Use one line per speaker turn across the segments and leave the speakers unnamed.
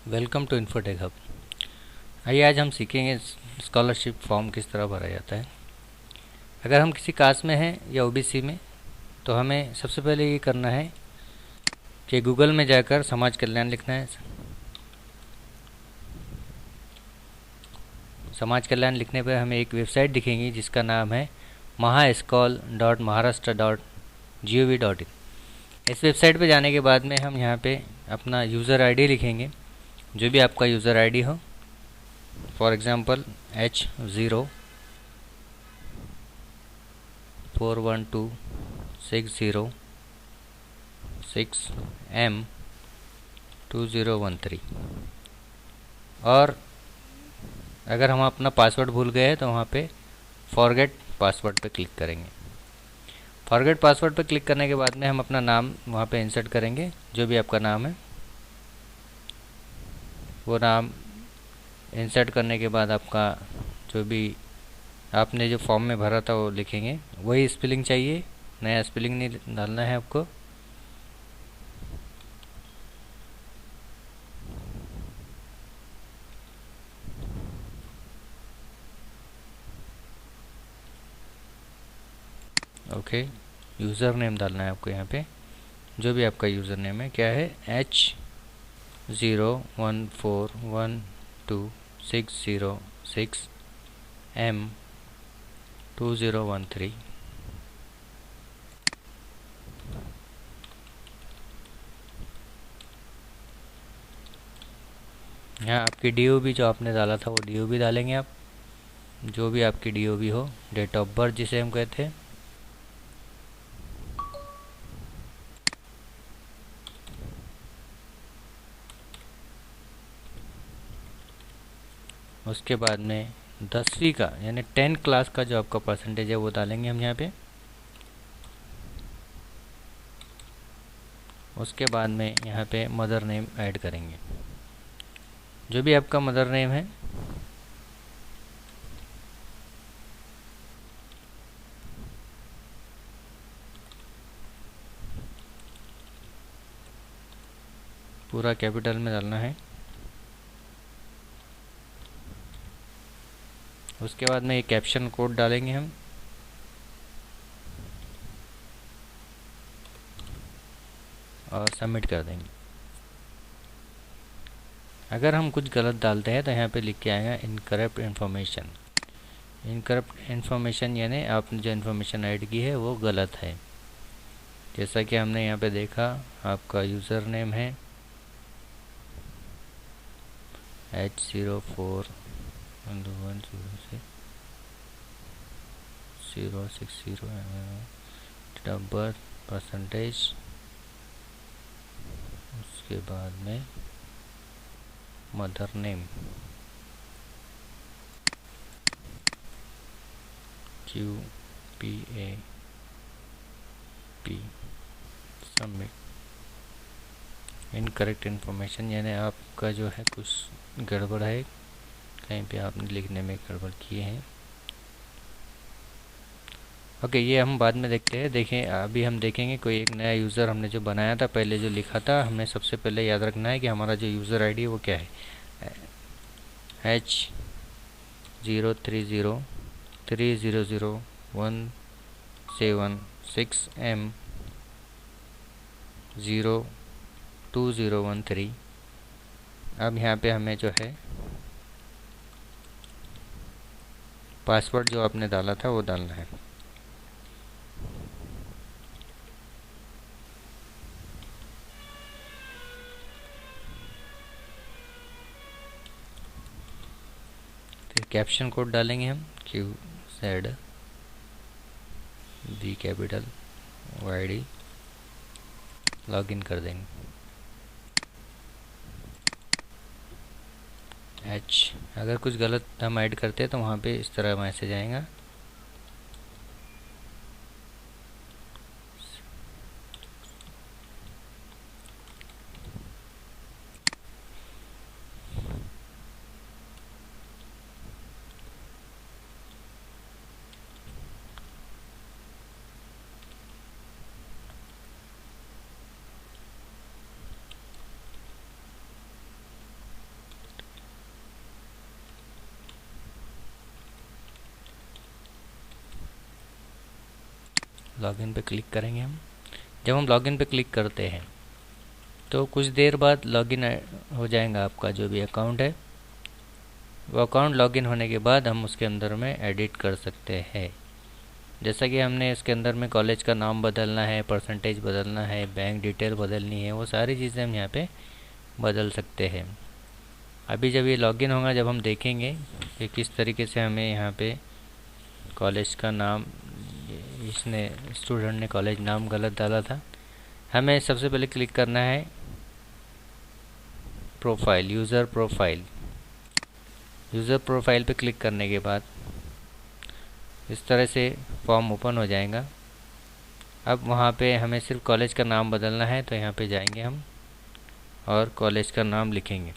Welcome to infotech hub. आइए आज हम सीखेंगे स्कॉलरशिप फॉर्म किस तरह भरा जाता है। अगर हम किसी कास्ट में हैं या ओबीसी में, तो हमें सबसे पहले ये करना है कि गूगल में जाकर समाज कल्याण लिखना है। समाज कल्याण लिखने पर हमें एक वेबसाइट दिखेंगी जिसका नाम है mahascol.maharashtra.gov.in। इस वेबसाइट पर जाने के बाद में हम यहाँ पे अपना यूज़र आईडी लिखेंगे, जो भी आपका यूज़र आईडी हो। For example H04126066M2013। और अगर हम अपना पासवर्ड भूल गए तो वहाँ पे फॉरगेट पासवर्ड पे क्लिक करेंगे। फॉरगेट पासवर्ड पे क्लिक करने के बाद में हम अपना नाम वहाँ पे इंसर्ट करेंगे, जो भी आपका नाम है वो नाम इंसर्ट करने के बाद आपका जो भी आपने जो फॉर्म में भरा था वो लिखेंगे। वही स्पेलिंग चाहिए, नया स्पेलिंग नहीं डालना है आपको। ओके, यूज़र नेम डालना है आपको यहाँ पे। जो भी आपका यूज़र नेम है, क्या है, H01412606M2013। यहाँ आपकी DOB जो आपने डाला था वो DOB डालेंगे आप, जो भी आपकी DOB हो। डेट ऑफ बर्थ जिसे हम कहते हैं, उसके बाद में 10वीं का यानी 10 क्लास का जो आपका परसेंटेज है वो डालेंगे हम यहाँ पे। उसके बाद में यहाँ पे मदर नेम ऐड करेंगे, जो भी आपका मदर नेम है। पूरा कैपिटल में डालना है। उसके बाद में एक कैप्शन कोड डालेंगे हम, और सबमिट कर देंगे। अगर हम कुछ गलत डालते हैं तो यहाँ पे लिख के आएगा इनकरेक्ट इन्फॉर्मेशन। इनकरेक्ट इन्फॉर्मेशन यानी आपने जो इन्फॉर्मेशन ऐड की है वो गलत है। जैसा कि हमने यहाँ पे देखा, आपका यूज़र नेम है H04121060, date of birth, percentage, उसके बाद में mother name QPAP, submit. Incorrect information यानी आपका जो है कुछ गड़बड़ है, कहीं पे आपने लिखने में गड़बड़ किए हैं। ओके, ये हम बाद में देखते हैं। देखें, अभी हम देखेंगे कोई एक नया यूज़र हमने जो बनाया था, पहले जो लिखा था, हमें सबसे पहले याद रखना है कि हमारा जो यूज़र आईडी है वो क्या है। H030017166M2013। अब यहाँ पे हमें जो है पासवर्ड जो आपने डाला था वो डालना है। फिर कैप्शन कोड डालेंगे हम, QZB कैपिटल YD, लॉगिन कर देंगे। अगर कुछ गलत हम ऐड करते हैं तो वहाँ पे इस तरह मैसेज आएगा। लॉगिन पे क्लिक करेंगे हम। जब हम लॉगिन पे क्लिक करते हैं तो कुछ देर बाद लॉगिन हो जाएगा आपका जो भी अकाउंट है। वो अकाउंट लॉगिन होने के बाद हम उसके अंदर में एडिट कर सकते हैं। जैसा कि हमने इसके अंदर में कॉलेज का नाम बदलना है, परसेंटेज बदलना है, बैंक डिटेल बदलनी है, वो सारी चीज़ें हम यहाँ पे बदल सकते हैं। अभी जब ये लॉगिन होगा, जब हम देखेंगे कि किस तरीके से हमें यहाँ पे कॉलेज का नाम, इसने स्टूडेंट ने कॉलेज नाम गलत डाला था। हमें सबसे पहले क्लिक करना है profile, user profile. User profile पे क्लिक करने के बाद इस तरह से फॉर्म ओपन हो जाएगा। अब वहाँ पे हमें सिर्फ कॉलेज का नाम बदलना है, तो यहाँ पे जाएंगे हम और कॉलेज का नाम लिखेंगे।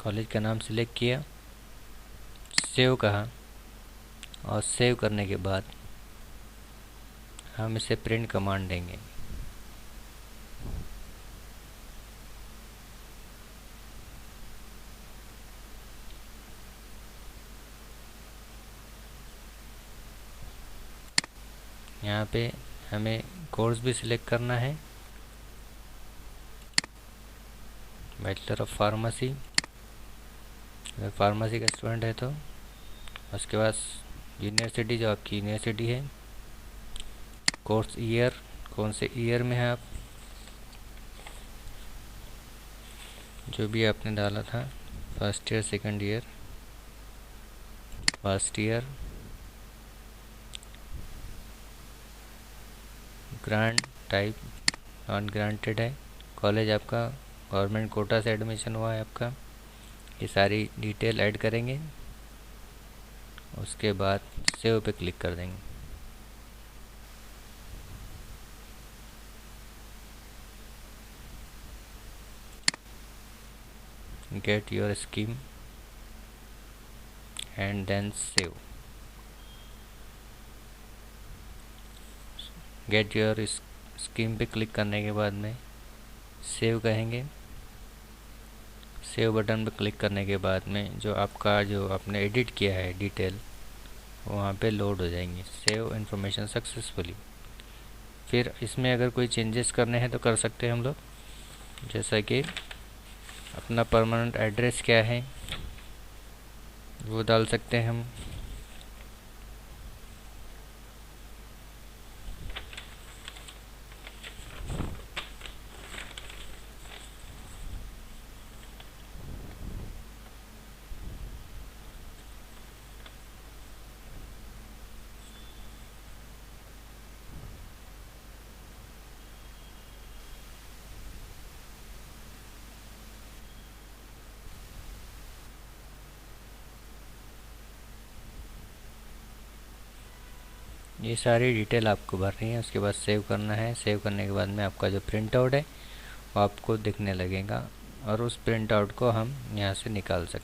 कॉलेज का नाम सिलेक्ट किया, सेव कहा और सेव करने के बाद हम इसे प्रिंट कमांड देंगे। यहाँ पे हमें कोर्स भी सिलेक्ट करना है, बैचलर ऑफ फार्मेसी, अगर फार्मेसी का स्टूडेंट है तो। उसके बाद यूनिवर्सिटी, जो आपकी यूनिवर्सिटी है, कोर्स ईयर, कौन से ईयर में है आप, जो भी आपने डाला था, first year, second year, first year, grant type non granted है, कॉलेज आपका गवर्नमेंट कोटा से एडमिशन हुआ है आपका, ये सारी डिटेल ऐड करेंगे। उसके बाद सेव पे क्लिक कर देंगे। Get your scheme and then save. Get your scheme पे क्लिक करने के बाद में सेव कहेंगे। सेव बटन पे क्लिक करने के बाद में जो आपने एडिट किया है डिटेल, वहाँ पे लोड हो जाएंगी। Save information successfully. फिर इसमें अगर कोई चेंजेस करने हैं तो कर सकते हैं हम लोग, जैसा कि अपना परमानेंट एड्रेस क्या है वो डाल सकते हैं हम। ये सारी डिटेल आपको भरनी है, उसके बाद सेव करना है। सेव करने के बाद में आपका जो प्रिंट आउट है वो आपको दिखने लगेगा और उस प्रिंट आउट को हम यहाँ से निकाल सकते हैं।